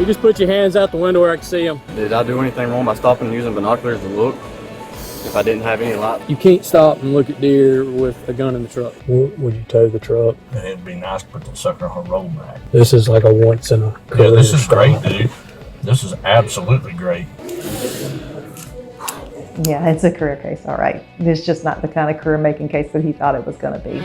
You just put your hands out the window where I can see them. Did I do anything wrong by stopping and using binoculars to look? If I didn't have any light? You can't stop and look at deer with a gun in the truck. Would you tow the truck? It'd be nice to put the sucker on a rollback. This is like a once in a career. Yeah, this is great, dude. This is absolutely great. Yeah, it's a career case, all right. It's just not the kind of career-making case that he thought it was going to be.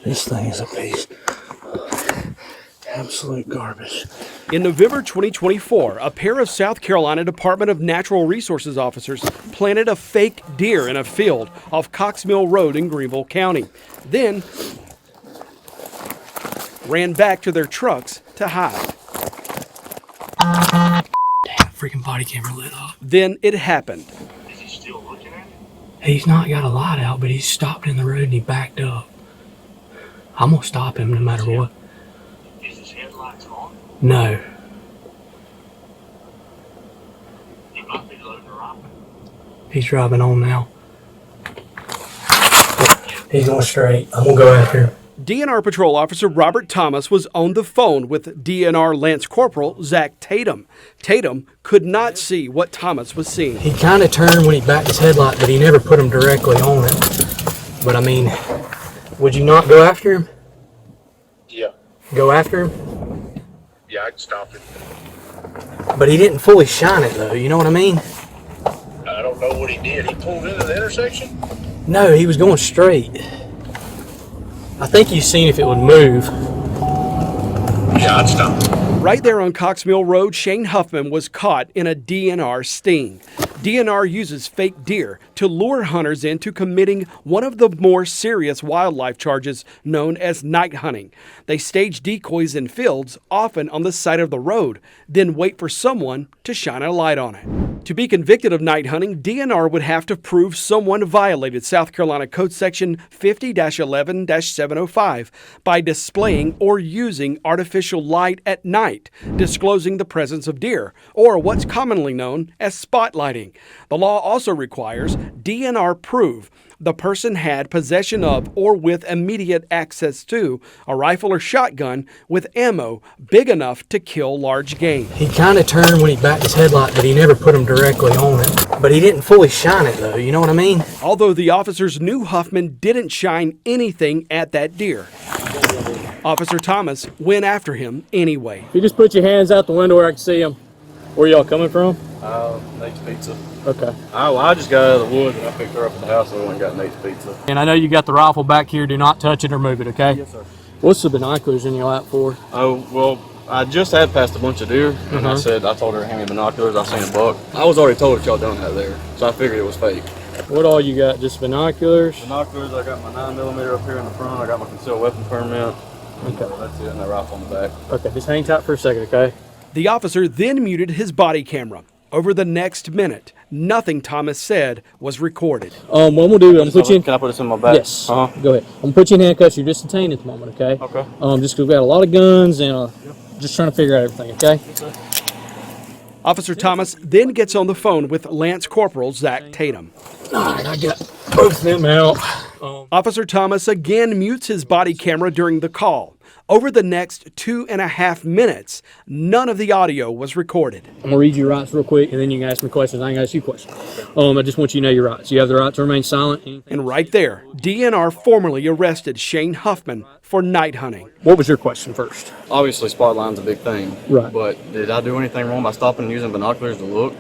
This thing is a piece of absolute garbage. In November 2024, a pair of South Carolina Department of Natural Resources officers planted a fake deer in a field off Cox Mill Road in Greenville County. Then ran back to their trucks to hide. Damn, freaking body camera lit up. Then it happened. Is he still looking at it? He's not got a light out, but he's stopped in the road and he backed up. I'm gonna stop him no matter what. Is his headlights on? No. He might be loading a rifle. He's driving on now. He's going straight. I'm gonna go after him. DNR Patrol Officer Robert Thomas was on the phone with DNR Lance Corporal Zach Tatum. Tatum could not see what Thomas was seeing. He kind of turned when he backed his headlight, but he never put him directly on it. But I mean, would you not go after him? Yeah. Go after him? Yeah, I'd stop it. But he didn't fully shine it though, you know what I mean? I don't know what he did. He pulled into the intersection? No, he was going straight. I think he's seen if it would move. Yeah, I'd stop it. Right there on Cox Mill Road, Shane Huffman was caught in a DNR sting. DNR uses fake deer to lure hunters into committing one of the more serious wildlife charges known as night hunting. They stage decoys in fields, often on the side of the road, then wait for someone to shine a light on it. To be convicted of night hunting, DNR would have to prove someone violated South Carolina Code Section 50-11-705 by displaying or using artificial light at night, disclosing the presence of deer, or what's commonly known as spotlighting. The law also requires DNR prove the person had possession of or with immediate access to a rifle or shotgun with ammo big enough to kill large game. He kind of turned when he backed his headlight, but he never put him directly on it. But he didn't fully shine it though, you know what I mean? Although the officers knew Huffman didn't shine anything at that deer, Officer Thomas went after him anyway. You just put your hands out the window where I can see them. Where y'all coming from? Nate's Pizza. Okay. I just got out of the woods and I picked her up at the house and I went and got Nate's Pizza. And I know you got the rifle back here. Do not touch it or move it, okay? Yes, sir. What's the binoculars in your lap for? Oh, well, I just had passed a bunch of deer and I told her to hand me binoculars. I seen a buck. I was already told that y'all done that there, so I figured it was fake. What all you got? Just binoculars? Binoculars, I got my 9mm up here in the front. I got my concealed weapon permit. Okay. That's it, and that rifle on the back. Okay, just hang tight for a second, okay? The officer then muted his body camera. Over the next minute, nothing Thomas said was recorded. What we'll do, I'm gonna put you in. Can I put this in my bag? Yes. Go ahead. I'm gonna put you in handcuffs. You're just detained at the moment, okay? Okay. Just 'cause we've got a lot of guns and just trying to figure out everything, okay? Officer Thomas then gets on the phone with Lance Corporal Zach Tatum. All right, I got both of them out. Officer Thomas again mutes his body camera during the call. Over the next 2.5 minutes, none of the audio was recorded. I'm gonna read your rights real quick, and then you can ask me questions. I ain't gonna ask you questions. I just want you to know your rights. You have the right to remain silent. And right there, DNR formally arrested Shane Huffman for night hunting. What was your question first? Obviously, spotlight's a big thing. Right. But did I do anything wrong by stopping and using binoculars to look?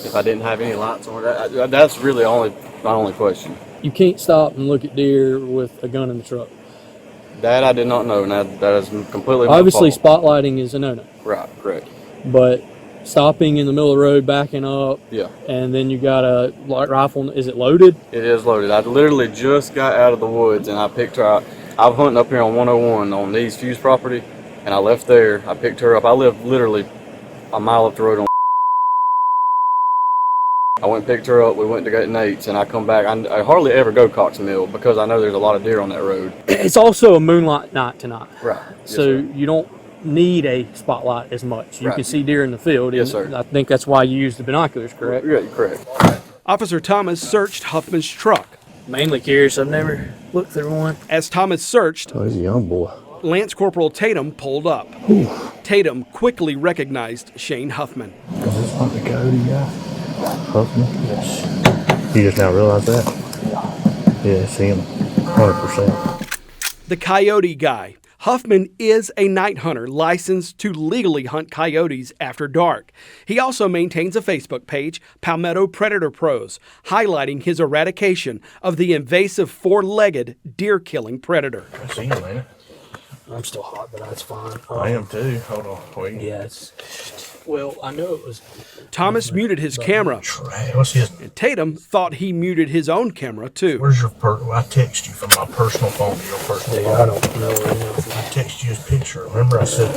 If I didn't have any lights on, that's really my only question. You can't stop and look at deer with a gun in the truck. That I did not know, and that is completely my Obviously, fault. spotlighting is a no-no. Right, correct. But stopping in the middle of the road, backing up, Yeah. and then you got a light rifle. Is it loaded? It is loaded. I literally just got out of the woods, and I picked her up. I'm hunting up here on 101 on Nee's Fuse property, and I left there. I picked her up. I live literally a mile up the road on. I went and picked her up. We went to get Nate's, and I come back. I hardly ever go Cox Mill because I know there's a lot of deer on that road. It's also a moonlight night tonight. Right. Yes, So sir. you don't need a spotlight as much. You Right. can see deer in the field. Yes, and sir. I think that's why you use the binoculars, correct? Yeah, you're correct. Officer Thomas searched Huffman's truck. Mainly curious. I've never looked through one. As Thomas searched, Oh, he's a young boy. Lance Corporal Tatum pulled up. Tatum quickly recognized Shane Huffman. Is this not the Coyote guy? Huffman? Yes. You just now realize that? Yeah, it's him. 100%. The Coyote guy. Huffman is a night hunter licensed to legally hunt coyotes after dark. He also maintains a Facebook page, Palmetto Predator Pros, highlighting his eradication of the invasive four-legged deer-killing predator. I see him, man. I'm still hot, but that's fine. I am too. Hold on. Wait. Yes. Well, I know it was. Thomas muted his camera. What's his? And Tatum thought he muted his own camera too. Where's your I text you from my personal phone to your personal phone. I don't know right now. I text you his picture. Remember I said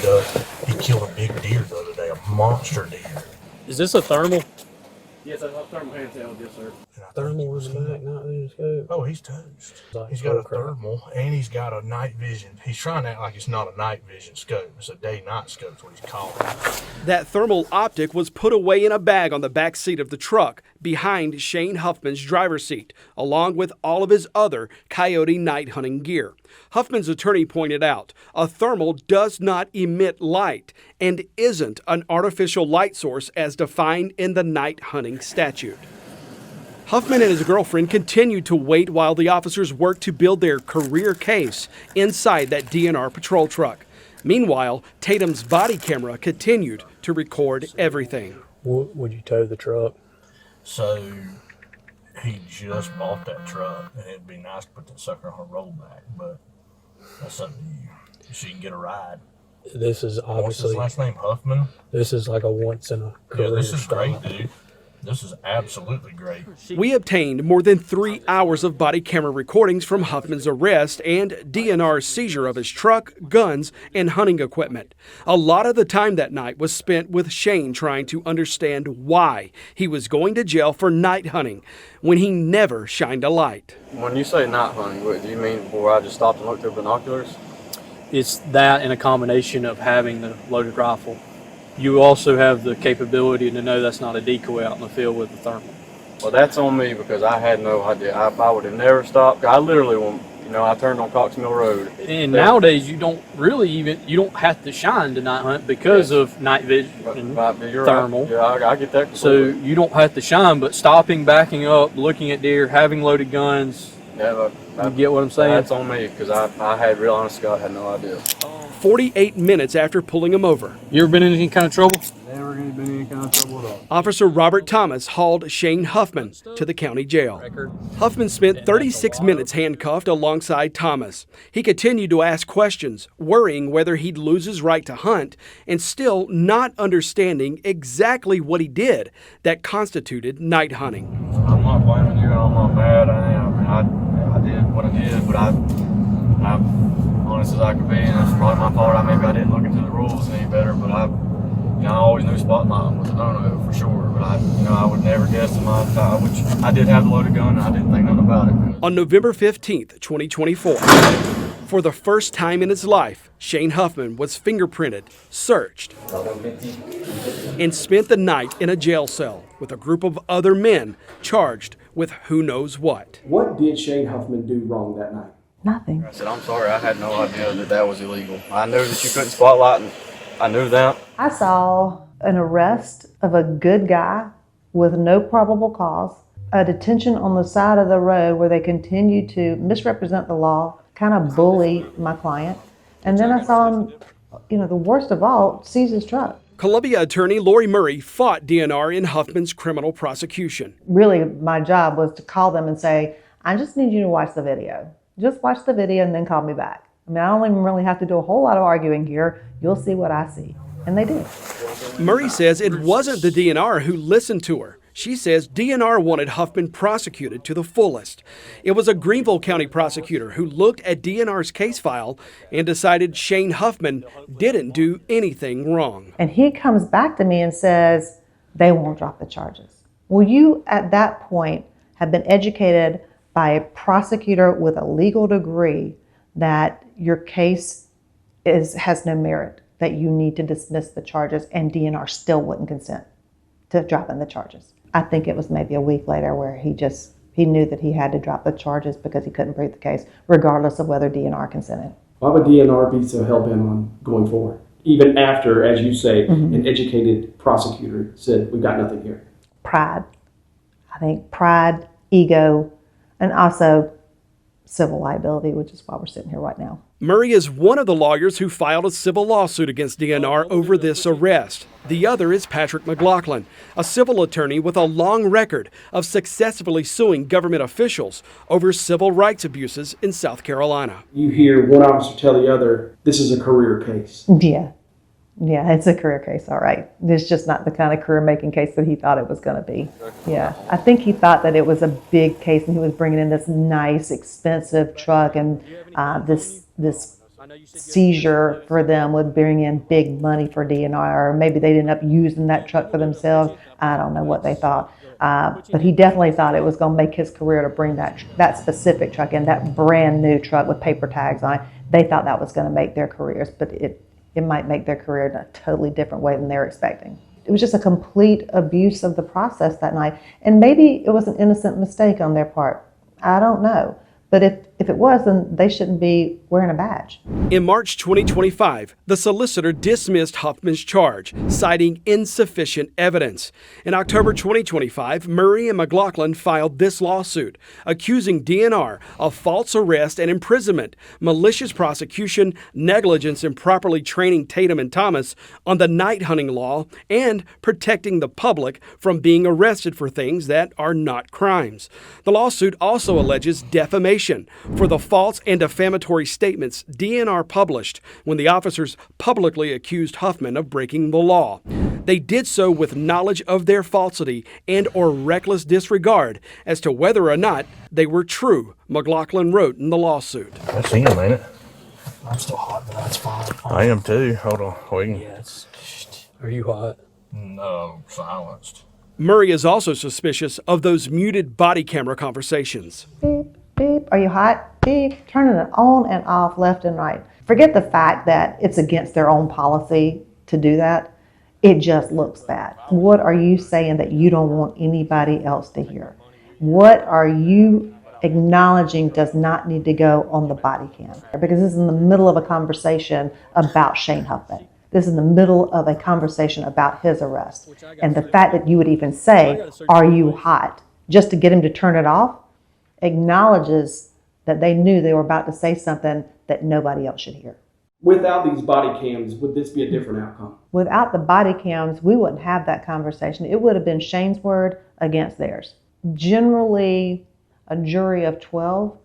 he killed a big deer the other day, a monster deer. Is this a thermal? Yes, I have thermal handheld, yes, sir. Thermal was back, not in the scope. Oh, he's toast. He's got a thermal and he's got a night vision. He's trying to act like it's not a night vision scope. It's a day-night scope, is what he's calling it. That thermal optic was put away in a bag on the back seat of the truck behind Shane Huffman's driver's seat, along with all of his other coyote night hunting gear. Huffman's attorney pointed out a thermal does not emit light and isn't an artificial light source as defined in the night hunting statute. Huffman and his girlfriend continued to wait while the officers worked to build their career case inside that DNR patrol truck. Meanwhile, Tatum's body camera continued to record everything. Would you tow the truck? So he just bought that truck, and it'd be nice to put that sucker on a rollback, but that's up to you. So you can get a ride. This is What's obviously. his last name? Huffman? This is like a once in a career. Yeah, this is great, stop. dude. This is absolutely great. We obtained more than 3 hours of body camera recordings from Huffman's arrest and DNR's seizure of his truck, guns, and hunting equipment. A lot of the time that night was spent with Shane trying to understand why he was going to jail for night hunting when he never shined a light. When you say night hunting, what do you mean before I just stopped and looked through binoculars? It's that in a combination of having the loaded rifle. You also have the capability to know that's not a decoy out in the field with the thermal. Well, that's on me because I had no idea. I would have never stopped. I literally, I turned on Cox Mill Road. And nowadays, you don't have to shine to night hunt because of night vision and You're thermal. Right. Yeah, I get that So completely. you don't have to shine, but stopping, backing up, looking at deer, having loaded guns, Yeah, you get what I'm saying? That's on me because I had real honest God, had no idea. 48 minutes after pulling him over, You ever been in any kind of trouble? Never been in any kind of trouble at all. Officer Robert Thomas hauled Shane Huffman to the county jail. Huffman spent 36 minutes handcuffed alongside Thomas. He continued to ask questions, worrying whether he'd lose his right to hunt and still not understanding exactly what he did that constituted night hunting. I'm not blaming you. I'm not mad. I did what I did, but I'm honest as I could be, and that's probably my fault. Maybe I didn't look into the rules any better, but I always knew spotlighting was a no-no for sure. But I would never guess in my time, which I did have the loaded gun, and I didn't think nothing about it. On November 15th, 2024, for the first time in his life, Shane Huffman was fingerprinted, searched, and spent the night in a jail cell with a group of other men charged with who knows what. What did Shane Huffman do wrong that night? Nothing. I said, I'm sorry, I had no idea that was illegal. I knew that you couldn't spotlight, and I knew that. I saw an arrest of a good guy with no probable cause, a detention on the side of the road where they continued to misrepresent the law, kind of bully my client. And then I saw him, the worst of all, seize his truck. Columbia attorney Lori Murray fought DNR in Huffman's criminal prosecution. Really, my job was to call them and say, I just need you to watch the video. Just watch the video and then call me back. I don't even really have to do a whole lot of arguing here. You'll see what I see. And they did. Murray says it wasn't the DNR who listened to her. She says DNR wanted Huffman prosecuted to the fullest. It was a Greenville County prosecutor who looked at DNR's case file and decided Shane Huffman didn't do anything wrong. And he comes back to me and says, they won't drop the charges. Well, you at that point have been educated by a prosecutor with a legal degree that your case has no merit, that you need to dismiss the charges, and DNR still wouldn't consent to dropping the charges. I think it was maybe a week later where he just He knew that he had to drop the charges because he couldn't prove the case, regardless of whether DNR consented. Why would DNR be so hell-bent on going forward? Even after, as you say, an educated prosecutor said, we've got nothing here. Pride. I think pride, ego, and also civil liability, which is why we're sitting here right now. Murray is one of the lawyers who filed a civil lawsuit against DNR over this arrest. The other is Patrick McLaughlin, a civil attorney with a long record of successfully suing government officials over civil rights abuses in South Carolina. You hear one officer tell the other, this is a career case. Yeah, it's a career case, all right. It's just not the kind of career-making case that he thought it was going to be. Yeah, I think he thought that it was a big case and he was bringing in this nice, expensive truck, and this seizure for them would bring in big money for DNR, or maybe they'd end up using that truck for themselves. I don't know what they thought. But he definitely thought it was going to make his career to bring that specific truck in, that brand new truck with paper tags on it. They thought that was going to make their careers, but it might make their career in a totally different way than they're expecting. It was just a complete abuse of the process that night. And maybe it was an innocent mistake on their part. I don't know. But if it was, then they shouldn't be wearing a badge. In March 2025, the solicitor dismissed Huffman's charge, citing insufficient evidence. In October 2025, Murray and McLaughlin filed this lawsuit, accusing DNR of false arrest and imprisonment, malicious prosecution, negligence in properly training Tatum and Thomas on the night hunting law, and protecting the public from being arrested for things that are not crimes. The lawsuit also alleges defamation for the false and defamatory statements DNR published when the officers publicly accused Huffman of breaking the law. They did so with knowledge of their falsity and or reckless disregard as to whether or not they were true, McLaughlin wrote in the lawsuit. That's him, ain't it? I'm still hot, but that's fine. I am too. Hold on. Wait. Yes. Are you hot? No, silenced. Murray is also suspicious of those muted body camera conversations. Beep, beep, are you hot? Beep, turning it on and off left and right. Forget the fact that it's against their own policy to do that. It just looks bad. What are you saying that you don't want anybody else to hear? What are you acknowledging does not need to go on the body cam? Because this is in the middle of a conversation about Shane Huffman. This is in the middle of a conversation about his arrest. And the fact that you would even say, are you hot, just to get him to turn it off, acknowledges that they knew they were about to say something that nobody else should hear. Without these body cams, would this be a different outcome? Without the body cams, we wouldn't have that conversation. It would have been Shane's word against theirs. Generally, a jury of 12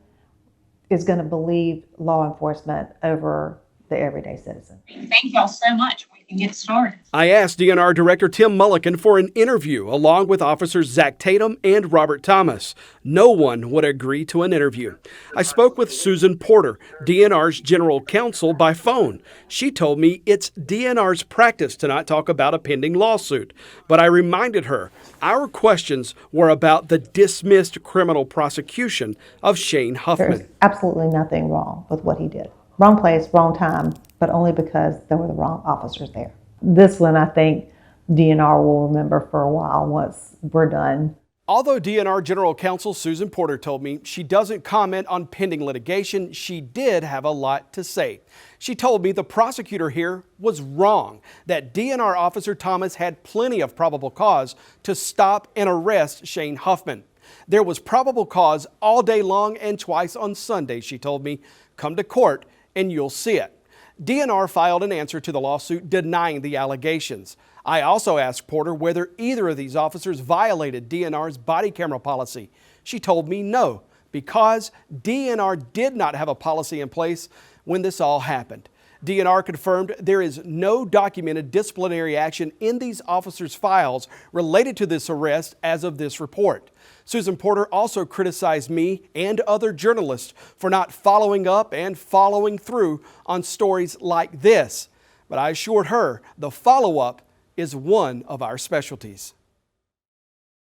is going to believe law enforcement over the everyday citizen. Thank y'all so much. We can get started. I asked DNR Director Tim Mulliken for an interview along with officers Zach Tatum and Robert Thomas. No one would agree to an interview. I spoke with Susan Porter, DNR's general counsel, by phone. She told me it's DNR's practice to not talk about a pending lawsuit. But I reminded her our questions were about the dismissed criminal prosecution of Shane Huffman. There's absolutely nothing wrong with what he did. Wrong place, wrong time, but only because there were the wrong officers there. This one, I think DNR will remember for a while once we're done. Although DNR General Counsel Susan Porter told me she doesn't comment on pending litigation, she did have a lot to say. She told me the prosecutor here was wrong, that DNR Officer Thomas had plenty of probable cause to stop and arrest Shane Huffman. There was probable cause all day long and twice on Sunday, she told me. Come to court and you'll see it. DNR filed an answer to the lawsuit denying the allegations. I also asked Porter whether either of these officers violated DNR's body camera policy. She told me no, because DNR did not have a policy in place when this all happened. DNR confirmed there is no documented disciplinary action in these officers' files related to this arrest as of this report. Susan Porter also criticized me and other journalists for not following up and following through on stories like this. But I assured her the follow-up is one of our specialties.